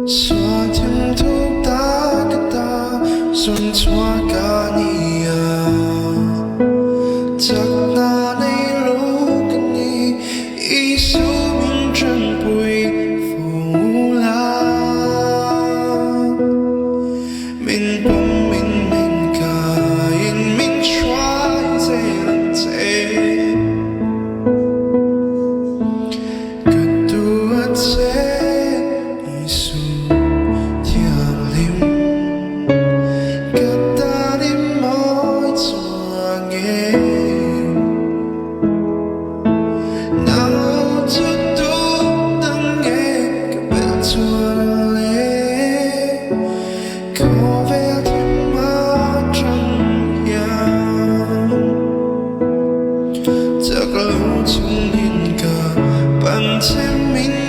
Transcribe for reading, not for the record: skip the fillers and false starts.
xóa thêm thuốc ta cái ta xuân xóa cả nia chắc ta đây lúc ni ý số mình chân bụi phủ la mình bom mình cả yên mình xóa dễ lần dễ cứ tuột dễ Hãy subscribe cho kênh Ghiền Mì Gõ để không bỏ lỡ những video hấp dẫn.